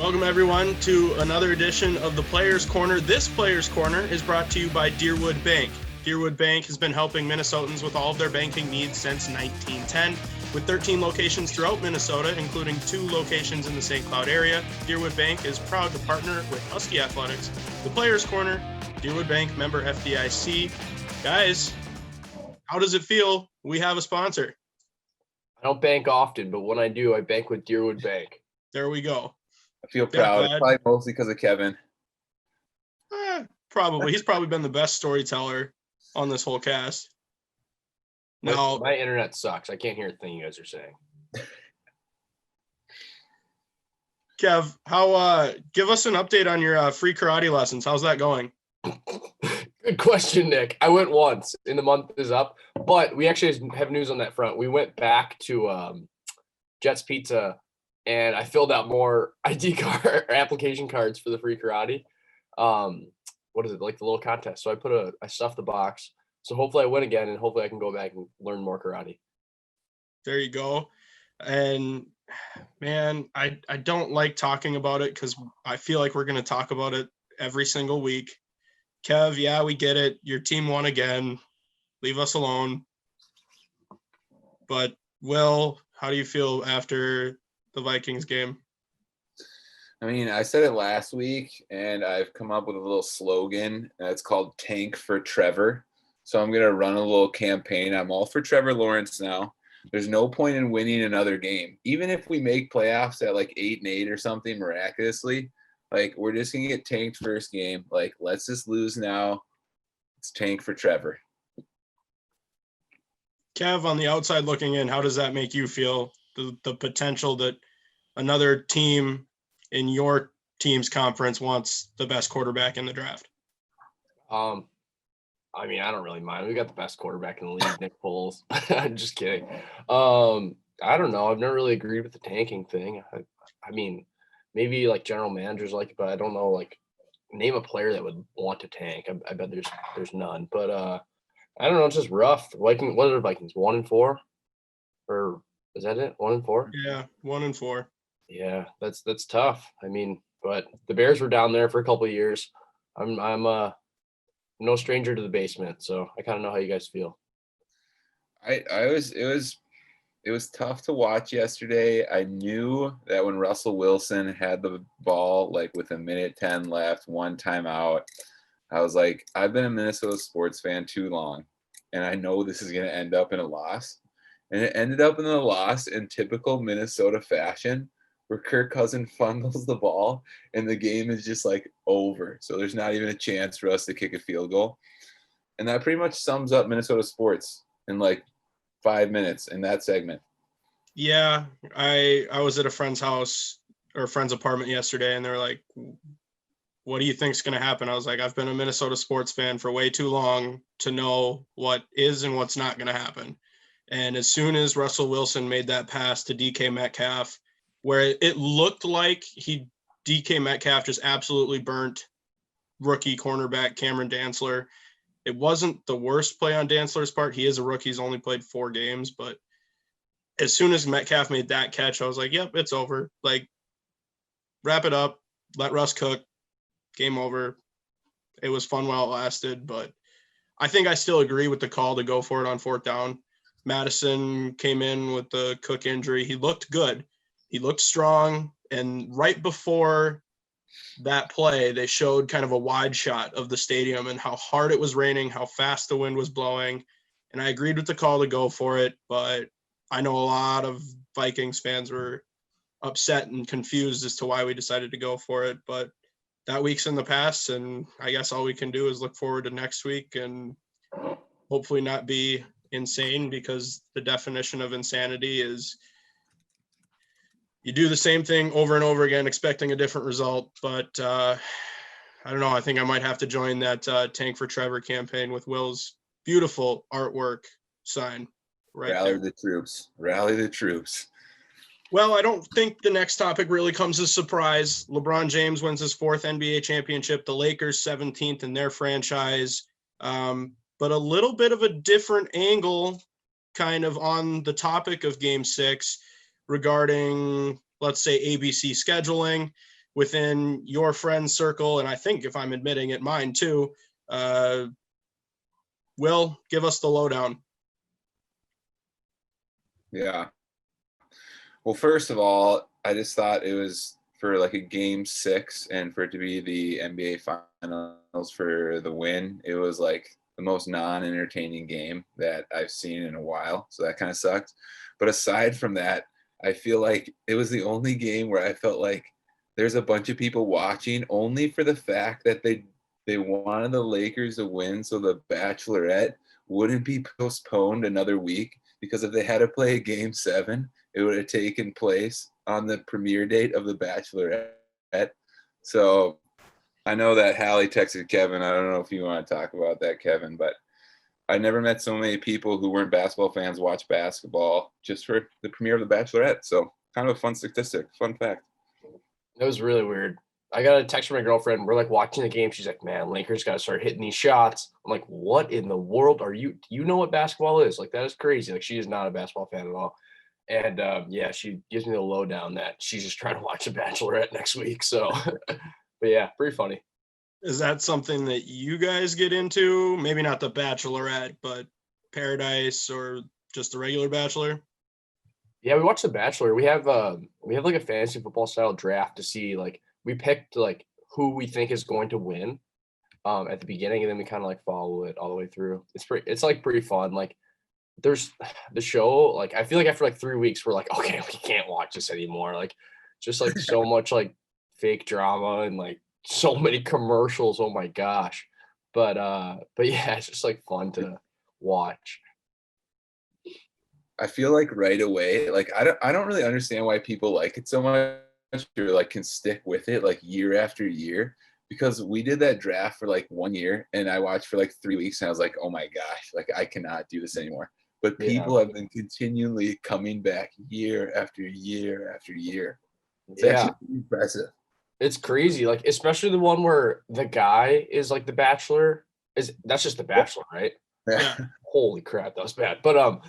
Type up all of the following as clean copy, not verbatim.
Welcome, everyone, to another edition of the Players Corner. This Players Corner is brought to you by Deerwood Bank. Deerwood Bank has been helping Minnesotans with all of their banking needs since 1910. With 13 locations throughout Minnesota, including 2 locations in the St. Cloud area, Deerwood Bank is proud to partner with Husky Athletics. The Players Corner, Deerwood Bank, member FDIC. Guys, how does it feel? We have a sponsor. I don't bank often, but when I do, I bank with Deerwood Bank. There we go. I feel proud. Glad. Probably mostly because of Kevin. Probably. He's probably been the best storyteller on this whole cast. Now, my internet sucks. I can't hear a thing you guys are saying. Kev, give us an update on your free karate lessons. How's that going? Good question, Nick. I went once, and the month is up, but we actually have news on that front. We went back to Jet's Pizza, and I filled out more ID card or application cards for the free karate. What is it, like the little contest? So I stuffed the box. So hopefully I win again, and hopefully I can go back and learn more karate. There you go. And man, I don't like talking about it because I feel like we're going to talk about it every single week. Kev, yeah, we get it. Your team won again. Leave us alone. But Will, how do you feel after the Vikings game? I mean, I said it last week, and I've come up with a little slogan, and it's called Tank for Trevor. So I'm going to run a little campaign. I'm all for Trevor Lawrence now. There's no point in winning another game. Even if we make playoffs at like 8-8 or something miraculously, like we're just going to get tanked first game. Like, let's just lose now. It's tank for Trevor. Kev, on the outside looking in, how does that make you feel? The potential that another team in your team's conference wants the best quarterback in the draft? I mean, I don't really mind. We got the best quarterback in the league, Nick Foles. I'm just kidding. I don't know. I've never really agreed with the tanking thing. I mean, maybe like general managers like it, but I don't know, like name a player that would want to tank. I bet there's none. But I don't know. It's just rough. What are the Vikings? 1-4? Or is that it? 1-4? Yeah, 1-4. Yeah, that's tough. I mean, but the Bears were down there for a couple of years. I'm no stranger to the basement, so I kind of know how you guys feel. It was tough to watch yesterday. I knew that when Russell Wilson had the ball, like with 1:10 left, one timeout, I was like, I've been a Minnesota sports fan too long, and I know this is going to end up in a loss. And it ended up in a loss in typical Minnesota fashion, where Kirk Cousins fumbles the ball and the game is just like over. So there's not even a chance for us to kick a field goal. And that pretty much sums up Minnesota sports in like 5 minutes in that segment. Yeah, I was at a friend's house or friend's apartment yesterday, and they're like, what do you think's going to happen? I was like, I've been a Minnesota sports fan for way too long to know what is and what's not going to happen. And as soon as Russell Wilson made that pass to DK Metcalf, where it looked like DK Metcalf just absolutely burnt rookie cornerback Cameron Dantzler. It wasn't the worst play on Dantzler's part. He is a rookie. He's only played 4 games. But as soon as Metcalf made that catch, I was like, yep, it's over. Like, wrap it up. Let Russ cook. Game over. It was fun while it lasted. But I think I still agree with the call to go for it on 4th down. Madison came in with the Cook injury. He looked good. He looked strong. And right before that play, they showed kind of a wide shot of the stadium and how hard it was raining, how fast the wind was blowing. And I agreed with the call to go for it, but I know a lot of Vikings fans were upset and confused as to why we decided to go for it. But that week's in the past, and I guess all we can do is look forward to next week and hopefully not be insane, because the definition of insanity is you do the same thing over and over again, expecting a different result. But I don't know. I think I might have to join that Tank for Trevor campaign with Will's beautiful artwork sign right Rally there. the troops. Rally the troops. Well, I don't think the next topic really comes as a surprise. LeBron James wins his 4th NBA championship. The Lakers 17th in their franchise. But a little bit of a different angle kind of on the topic of Game 6 regarding, let's say, ABC scheduling. within your friend circle, and I think if I'm admitting it, mine too. Will, give us the lowdown. Yeah. Well, first of all, I just thought it was for like a game 6 and for it to be the NBA finals for the win. It was like the most non-entertaining game that I've seen in a while. So that kind of sucked. But aside from that, I feel like it was the only game where I felt like there's a bunch of people watching only for the fact that they wanted the Lakers to win so the Bachelorette wouldn't be postponed another week, because if they had to play a game 7, it would have taken place on the premiere date of the Bachelorette. So I know that Hallie texted Kevin. I don't know if you want to talk about that, Kevin, but I never met so many people who weren't basketball fans watch basketball just for the premiere of the Bachelorette. So kind of a fun statistic, fun fact. It was really weird. I got a text from my girlfriend. We're like watching the game. She's like, man, Lakers got to start hitting these shots. I'm like, what in the world are you? Do you know what basketball is? Like, that is crazy. Like, she is not a basketball fan at all. And yeah, she gives me the lowdown that she's just trying to watch The Bachelorette next week. So, but yeah, pretty funny. Is that something that you guys get into? Maybe not the Bachelorette, but Paradise or just the regular Bachelor? Yeah, we watched The Bachelor. We have like a fantasy football style draft to see, like, we picked like who we think is going to win at the beginning, and then we kind of like follow it all the way through. It's like pretty fun. Like, there's the show, like, I feel like after like 3 weeks we're like, okay, we can't watch this anymore. Like, just like so much like fake drama and like so many commercials. Oh my gosh. But yeah, it's just like fun to watch. I feel like right away, like I don't really understand why people like it so much or like can stick with it like year after year, because we did that draft for like 1 year and I watched for like 3 weeks and I was like, oh my gosh, like I cannot do this anymore. But people have been continually coming back year after year after year. It's actually impressive. It's crazy. Like, especially the one where the guy is like the Bachelor. That's just the Bachelor, right? Yeah. Holy crap, that was bad. But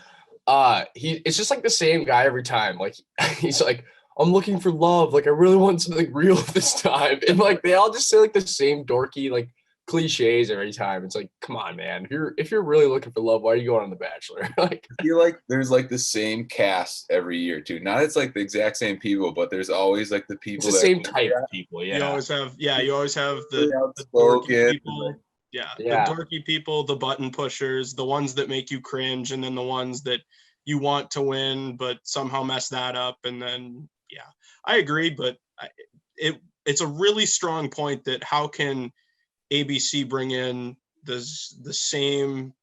it's just like the same guy every time. Like, he's like, I'm looking for love. Like, I really want something real this time. And like they all just say like the same dorky like cliches every time. It's like, come on, man. If you're really looking for love, why are you going on The Bachelor? Like, I feel like there's like the same cast every year too. Not it's like the exact same people, but there's always like the people it's the same type of people. Yeah. You always have the outspoken, dorky people. like, Yeah, Yeah. the dorky people, the button pushers, the ones that make you cringe, and then the ones that you want to win but somehow mess that up. And then yeah, I agree, but it's a really strong point that how can ABC bring in the same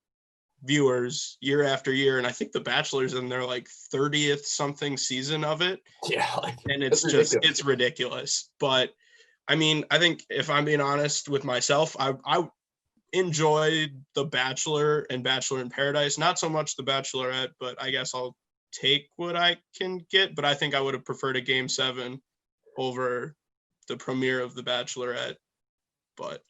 viewers year after year, and I think The Bachelor's in their like 30th something season of it. Yeah, like, And it's ridiculous. But I mean, I think if I'm being honest with myself, I enjoyed The Bachelor and Bachelor in Paradise, not so much The Bachelorette, but I guess I'll take what I can get. But I think I would have preferred a game 7 over the premiere of The Bachelorette. But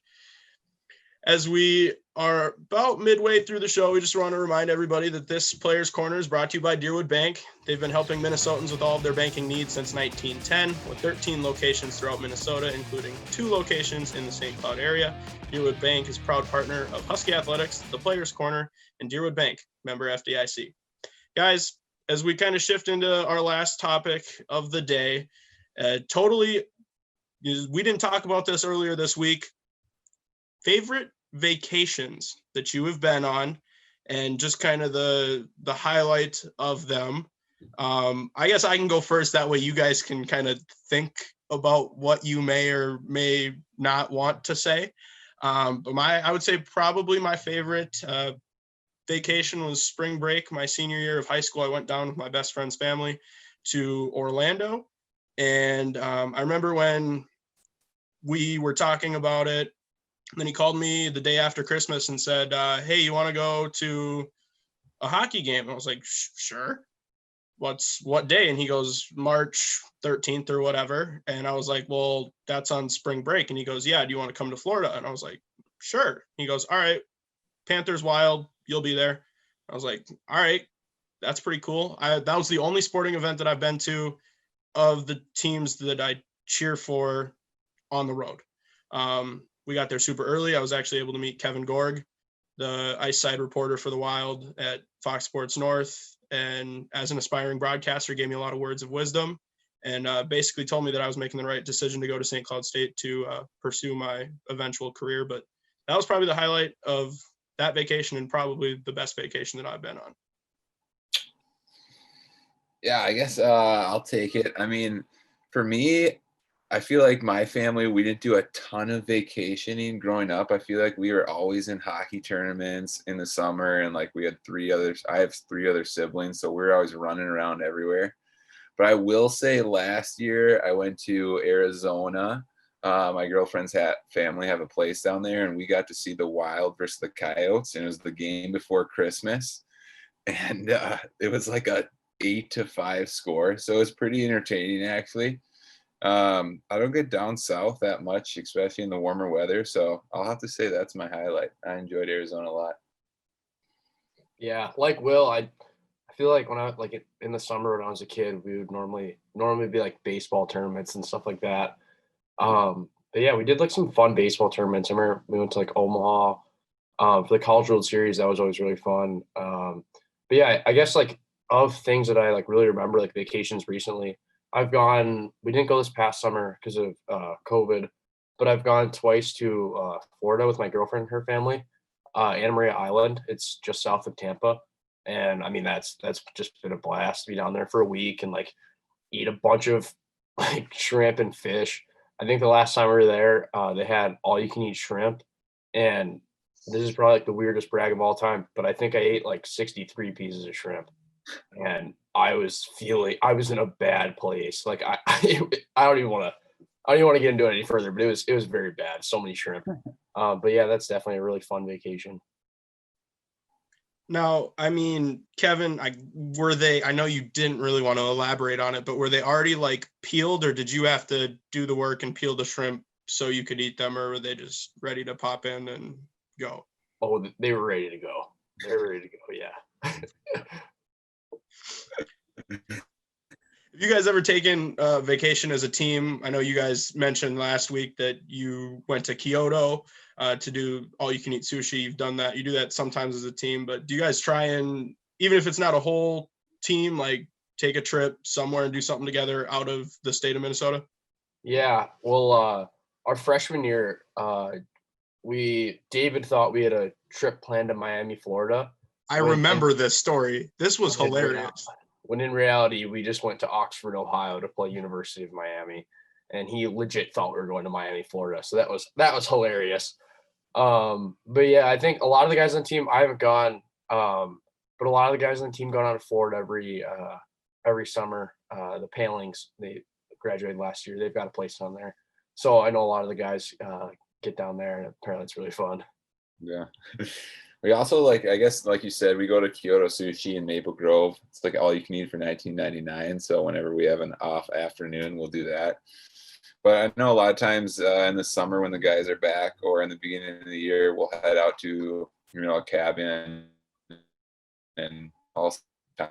as we are about midway through the show, we just want to remind everybody that this Players Corner is brought to you by Deerwood Bank. They've been helping Minnesotans with all of their banking needs since 1910, with 13 locations throughout Minnesota, including 2 locations in the St. Cloud area. Deerwood Bank is a proud partner of Husky Athletics, the Players Corner, and Deerwood Bank, member FDIC. Guys, as we kind of shift into our last topic of the day, we didn't talk about this earlier this week. Favorite vacations that you have been on and just kind of the highlight of them. I guess I can go first. That way you guys can kind of think about what you may or may not want to say. But I would say probably my favorite vacation was spring break. My senior year of high school, I went down with my best friend's family to Orlando. And I remember when we were talking about it, and then he called me the day after Christmas and said, hey, you want to go to a hockey game? And I was like, sure. What day? And he goes, March 13th or whatever. And I was like, well, that's on spring break. And he goes, yeah, do you want to come to Florida? And I was like, sure. He goes, all right, Panthers Wild, you'll be there. I was like, all right, that's pretty cool. That was the only sporting event that I've been to of the teams that I cheer for on the road. We got there super early. I was actually able to meet Kevin Gorg, the ice side reporter for the Wild at Fox Sports North, and as an aspiring broadcaster, gave me a lot of words of wisdom, and basically told me that I was making the right decision to go to St. Cloud State to pursue my eventual career. But that was probably the highlight of that vacation, and probably the best vacation that I've been on. Yeah, I guess I'll take it. I mean, for me, I feel like my family, we didn't do a ton of vacationing growing up. I feel like we were always in hockey tournaments in the summer, and like we had I have 3 other siblings, so we were always running around everywhere. But I will say last year I went to Arizona. My girlfriend's family have a place down there, and we got to see the Wild versus the Coyotes, and it was the game before Christmas. And it was like a 8-5 score. So it was pretty entertaining, actually. I don't get down south that much, especially in the warmer weather. So I'll have to say that's my highlight. I enjoyed Arizona a lot. Yeah, like Will, I feel like when I like in the summer when I was a kid, we would normally be like baseball tournaments and stuff like that. But yeah, we did like some fun baseball tournaments. I remember we went to like Omaha for the College World Series. That was always really fun. But yeah, I guess like of things that I like really remember, like vacations recently, we didn't go this past summer because of COVID, but I've gone twice to Florida with my girlfriend and her family, Anna Maria Island. It's just south of Tampa. And I mean, that's just been a blast to be down there for a week and like eat a bunch of like shrimp and fish. I think the last time we were there, they had all you can eat shrimp. And this is probably like the weirdest brag of all time, but I think I ate like 63 pieces of shrimp. And I was in a bad place. Like I don't even want to get into it any further, but it was very bad. So many shrimp. But yeah, that's definitely a really fun vacation. Now, I mean, Kevin, I know you didn't really want to elaborate on it, but were they already like peeled, or did you have to do the work and peel the shrimp so you could eat them, or were they just ready to pop in and go? Oh, they were ready to go. They were ready to go. Yeah. Have you guys ever taken a vacation as a team? I know you guys mentioned last week that you went to Kyoto to do all you can eat sushi. You've done that. You do that sometimes as a team, but do you guys try and, even if it's not a whole team, like take a trip somewhere and do something together out of the state of Minnesota? Yeah. Well, our freshman year, David thought we had a trip planned to Miami, Florida. I remember this story. This was hilarious. When in reality, we just went to Oxford, Ohio to play University of Miami, and he legit thought we were going to Miami, Florida. So that was hilarious. But yeah, I think a lot of the guys on the team, I haven't gone, but a lot of the guys on the team go out to Florida every summer. The Palings, they graduated last year. They've got a place down there. So I know a lot of the guys get down there, and apparently it's really fun. Yeah. We also, like, I guess, like you said, we go to Kyoto Sushi in Maple Grove. It's like all you can eat for $19.99. So whenever we have an off afternoon, we'll do that. But I know a lot of times in the summer when the guys are back, or in the beginning of the year, we'll head out to, a cabin and all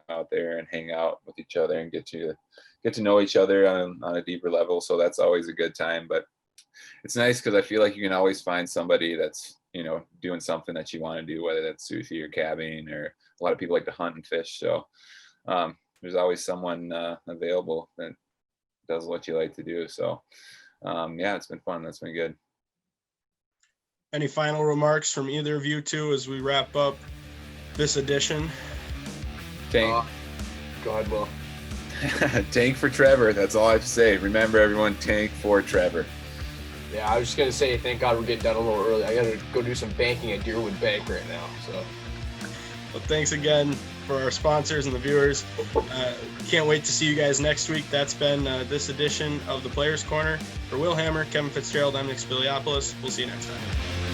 out there and hang out with each other and get to know each other on a deeper level. So that's always a good time. But it's nice because I feel like you can always find somebody that's, doing something that you want to do, whether that's sushi or cabbing, or a lot of people like to hunt and fish. So there's always someone available that does what you like to do. So yeah, it's been fun. That's been good. Any final remarks from either of you two as we wrap up this edition? Tank. Go ahead, Will. Tank for Trevor. That's all I have to say. Remember, everyone, tank for Trevor. Yeah, I was just going to say, thank God we're getting done a little early. I got to go do some banking at Deerwood Bank right now. So, well, thanks again for our sponsors and the viewers. Can't wait to see you guys next week. That's been this edition of the Players Corner. For Will Hammer, Kevin Fitzgerald, I'm Nick Spiliopoulos. We'll see you next time.